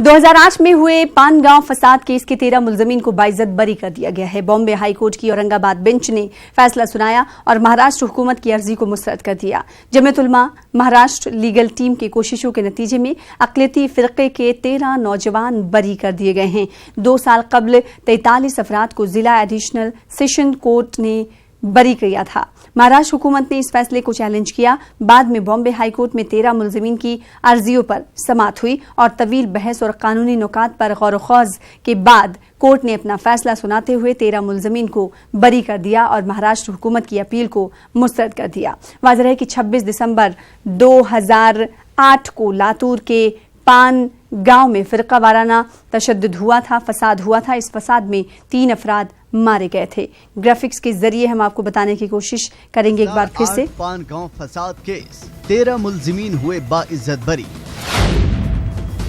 2008 में हुए पानगांव फसाद केस के 13 मुलजमीन को बाइज्जत बरी कर दिया गया है। बॉम्बे हाई कोर्ट की औरंगाबाद बेंच ने फैसला सुनाया और महाराष्ट्र हुकूमत की अर्जी को मुस्तरद कर दिया। जमीयत उलमा महाराष्ट्र लीगल टीम की कोशिशों के नतीजे में अक़लियती फ़िरक़े के 13 नौजवान बरी कर दिए गए हैं। 2 साल कबल 43 अफराद को जिला एडिशनल सेशन कोर्ट ने बरी किया था। महाराष्ट्र हुकूमत ने इस फैसले को चैलेंज किया। बाद में बॉम्बे हाई कोर्ट में 13 मुलजिमीन की अर्जियों पर समाअत हुई और तवील बहस और कानूनी नुकात पर गौर ख़ौज़ के बाद कोर्ट ने अपना फैसला सुनाते हुए 13 मुलजिमीन को बरी कर दिया और महाराष्ट्र हुकूमत की अपील को मुस्तरद कर दिया। वाज़ेह है कि 26 दिसंबर 2008 को लातूर के पान गांव में फ़िरक़ा वाराना तशद्दुद हुआ था, फसाद हुआ था। इस फसाद में 3 अफराद मारे गए थे। ग्राफिक्स के जरिए हम आपको बताने की कोशिश करेंगे एक बार फिर से। पान गांव फसाद केस, 13 मुलजिमीन हुए बाइज्जत बरी।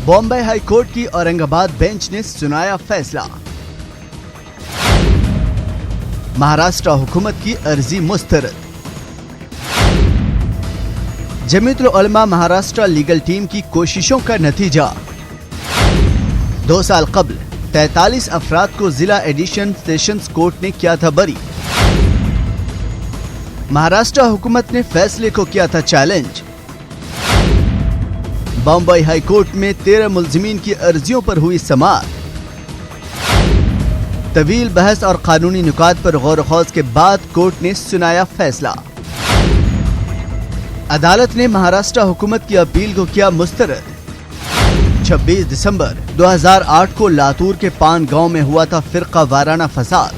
बॉम्बे हाई कोर्ट की औरंगाबाद बेंच ने सुनाया फैसला। महाराष्ट्र हुकूमत की अर्जी मुस्तरद। जमीयत उलमा महाराष्ट्र लीगल टीम की कोशिशों का नतीजा। 2 साल कबल 43 अफराद को जिला एडिशन सेशंस कोर्ट ने किया था बरी। महाराष्ट्र हुकूमत ने फैसले को किया था चैलेंज। बॉम्बे हाई कोर्ट में 13 मुलजिमीन की अर्जियों पर हुई समाअत। तवील बहस और कानूनी नुकात पर गौर ख़ौज़ के बाद कोर्ट ने सुनाया फैसला। अदालत ने महाराष्ट्र हुकूमत की अपील को किया मुस्तरद। 26 दिसंबर 2008 को लातूर के पान गांव में हुआ था फ़िरक़ा वाराना फसाद।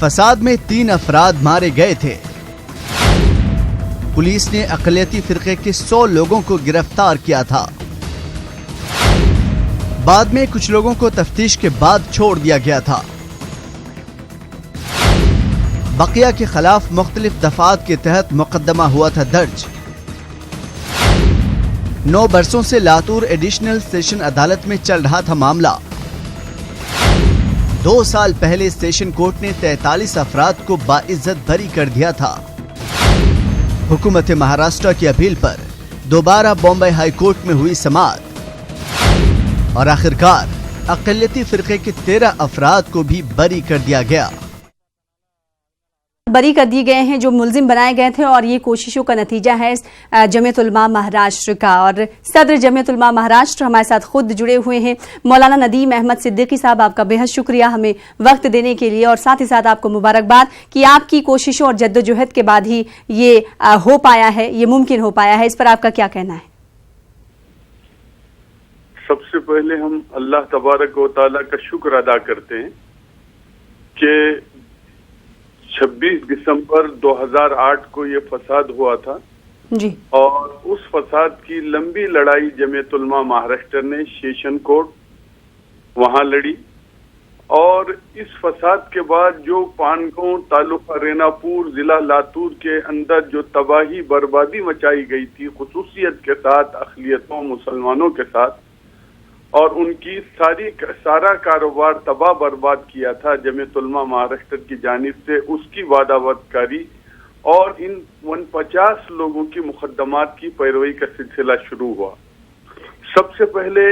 फसाद में 3 अफराद मारे गए थे। पुलिस ने अक़लियती फ़िरक़े के 100 लोगों को गिरफ्तार किया था। बाद में कुछ लोगों को तफ्तीश के बाद छोड़ दिया गया था। बकिया के खिलाफ मुख्तलिफ दफ़ात के तहत मुकदमा हुआ था दर्ज। 9 बरसों से लातूर एडिशनल सेशन अदालत में चल रहा था मामला। 2 साल पहले सेशन कोर्ट ने 43 अफराद को बाइज्जत बरी कर दिया था। हुकूमत महाराष्ट्र की अपील पर दोबारा बॉम्बे हाई कोर्ट में हुई समाअत और आखिरकार अक़लियती फ़िरक़े के 13 अफराद को भी बरी कर दिया गया। बरी कर दिए गए हैं जो मुलजिम बनाए गए थे और ये कोशिशों का नतीजा है जमीयत उलमा महाराष्ट्र का। और सदर जमीयत उलमा महाराष्ट्र हमारे साथ खुद जुड़े हुए हैं मौलाना नदीम अहमद सिद्दीकी साहब। आपका बेहद शुक्रिया हमें वक्त देने के लिए और साथ ही साथ आपको मुबारकबाद कि आपकी कोशिशों और जद्दोजहद के बाद ही ये हो पाया है, ये मुमकिन हो पाया है। इस पर आपका क्या कहना है? सबसे पहले हम अल्लाह तबारक व तआला का शुक्र अदा करते हैं कि 26 दिसंबर 2008 को ये फसाद हुआ था जी। और उस फसाद की लंबी लड़ाई जमीयत उलमा महाराष्ट्र ने सेशन कोर्ट वहां लड़ी और इस फसाद के बाद जो पानगांव तालुका रेनापुर जिला लातूर के अंदर जो तबाही बर्बादी मचाई गई थी खुसूसियत के साथ अक़लियतों मुसलमानों के साथ और उनकी सारा कारोबार तबाह बर्बाद किया था जमीयत उलमा महाराष्ट्र की जानिब से, उसकी वादावतकारी और इन 50 लोगों की मुकदमात की पैरवी का सिलसिला शुरू हुआ। सबसे पहले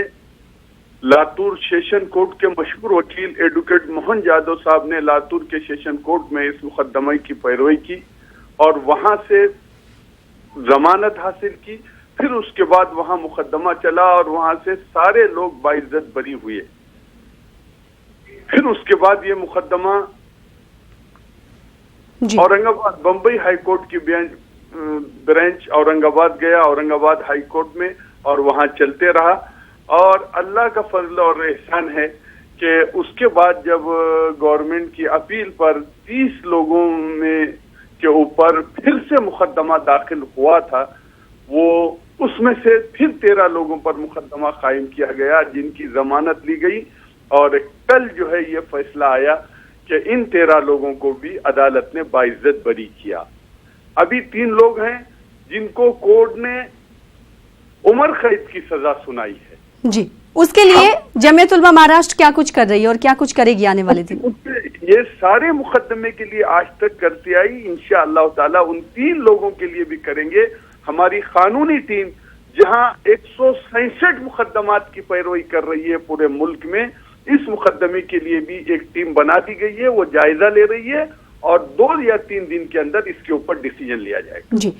लातूर सेशन कोर्ट के मशहूर वकील एडवोकेट मोहन यादव साहब ने लातूर के सेशन कोर्ट में इस मुकदमे की पैरवी की और वहां से जमानत हासिल की। फिर उसके बाद वहां मुकदमा चला और वहां से सारे लोग बाइज्जत बरी हुए। फिर उसके बाद ये मुकदमा औरंगाबाद बम्बई हाई कोर्ट की ब्रांच औरंगाबाद गया, औरंगाबाद हाई कोर्ट में, और वहां चलते रहा। और अल्लाह का फजल और एहसान है कि उसके बाद जब गवर्नमेंट की अपील पर 30 लोगों में के ऊपर फिर से मुकदमा दाखिल हुआ था, वो उसमें से फिर 13 लोगों पर मुकदमा कायम किया गया जिनकी जमानत ली गई और कल जो है ये फैसला आया कि इन 13 लोगों को भी अदालत ने बाइज्जत बरी किया। अभी 3 लोग हैं जिनको कोर्ट ने उम्र कैद की सजा सुनाई है जी। उसके लिए जमीयत उलमा महाराष्ट्र क्या कुछ कर रही है और क्या कुछ करेगी आने वाले दिन? ये सारे मुकदमे के लिए आज तक करती आई, इंशाअल्लाह ताला उन 3 लोगों के लिए भी करेंगे। हमारी कानूनी टीम جہاں 167 مقدمات کی پیروی کر رہی ہے پورے ملک میں، اس مقدمے کے لیے بھی ایک ٹیم بنا دی گئی ہے، وہ جائزہ لے رہی ہے اور 2 یا 3 دن کے اندر اس کے اوپر ڈیسیجن لیا جائے گا۔ جی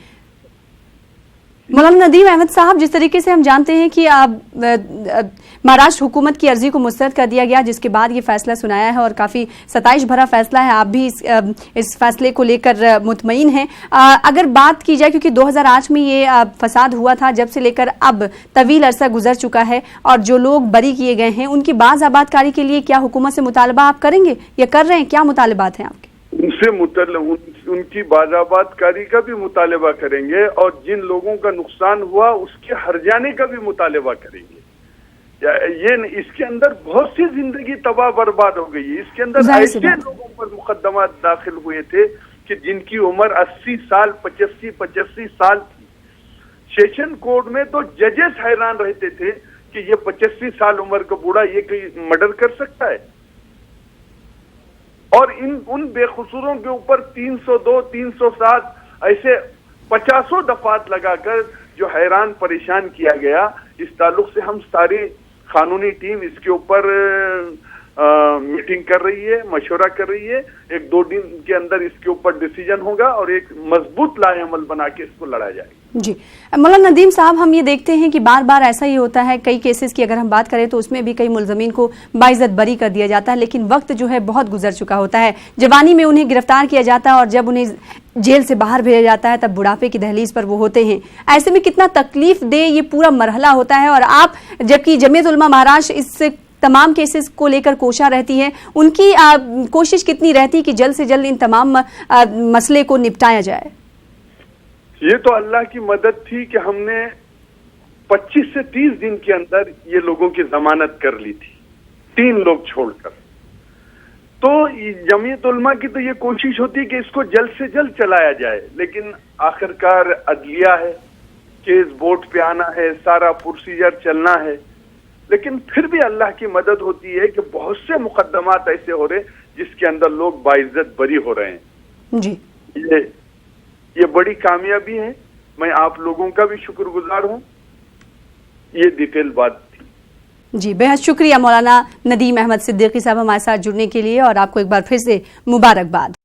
مولانا ندیم احمد صاحب، جس طریقے سے ہم جانتے ہیں کہ مہاراشٹر حکومت کی عرضی کو مسترد کر دیا گیا، جس کے بعد یہ فیصلہ سنایا ہے اور کافی ستائش بھرا فیصلہ ہے، آپ بھی اس فیصلے کو لے کر مطمئن ہیں۔ اگر بات کی جائے، کیونکہ 2008 میں یہ فساد ہوا تھا، جب سے لے کر اب طویل عرصہ گزر چکا ہے اور جو لوگ بری کیے گئے ہیں ان کی باز آباد کاری کے لیے کیا حکومت سے مطالبہ آپ کریں گے یا کر رہے ہیں؟ کیا مطالبات ہیں آپ کے؟ ان کی بازآباد کاری کا بھی مطالبہ کریں گے اور جن لوگوں کا نقصان ہوا اس کے ہرجانے کا بھی مطالبہ کریں گے۔ یہ اس کے اندر بہت سی زندگی تباہ برباد ہو گئی ہے، اس کے اندر ایسے لوگوں پر مقدمات داخل ہوئے تھے کہ جن کی عمر 80 سال 85 سال تھی۔ سیشن کورٹ میں تو ججز حیران رہتے تھے کہ یہ 85 سال عمر کا بوڑھا یہ کوئی مرڈر کر سکتا ہے، اور ان بے قصوروں کے اوپر 302 307 ایسے 50 دفعات لگا کر جو حیران پریشان کیا گیا۔ اس تعلق سے ہم ساری قانونی ٹیم اس کے اوپر میٹنگ کر رہی ہے، مشورہ کر رہی ہے، 1-2 دن کے اندر اس کے اوپر ڈیسیجن ہوگا اور ایک مضبوط لائحہ عمل بنا کے اس کو لڑا جائے گا۔ جی مولانا ندیم صاحب، ہم یہ دیکھتے ہیں کہ بار بار ایسا ہی ہوتا ہے، کئی کیسز کی اگر ہم بات کریں تو اس میں بھی کئی ملزمین کو باعزت بری کر دیا جاتا ہے، لیکن وقت جو ہے بہت گزر چکا ہوتا ہے، جوانی میں انہیں گرفتار کیا جاتا ہے اور جب انہیں جیل سے باہر بھیجا جاتا ہے تب بڑھاپے کی دہلیز پر وہ ہوتے ہیں۔ ایسے میں کتنا تکلیف دہ یہ پورا مرحلہ ہوتا ہے، اور آپ جبکہ جمعیت علماء مہاراشٹر اس تمام کیسز کو لے کر کوشاں رہتی ہے، ان کی کوشش کتنی رہتی کہ جلد سے جلد ان تمام مسئلے کو نپٹایا جائے؟ یہ تو اللہ کی مدد تھی کہ ہم نے 25 سے 30 دن کے اندر یہ لوگوں کی ضمانت کر لی تھی، 3 لوگ چھوڑ کر۔ تو جمعیت علماء کی تو یہ کوشش ہوتی ہے کہ اس کو جلد سے جلد چلایا جائے، لیکن آخرکار عدلیہ ہے، کیس بورڈ پہ آنا ہے، سارا پروسیجر چلنا ہے، لیکن پھر بھی اللہ کی مدد ہوتی ہے کہ بہت سے مقدمات ایسے ہو رہے جس کے اندر لوگ باعزت بری ہو رہے ہیں۔ جی یہ بڑی کامیابی ہے، میں آپ لوگوں کا بھی شکر گزار ہوں۔ یہ ڈیٹیل بات تھی۔ جی بہت شکریہ مولانا ندیم احمد صدیقی صاحب ہمارے ساتھ جڑنے کے لیے، اور آپ کو ایک بار پھر سے مبارکباد۔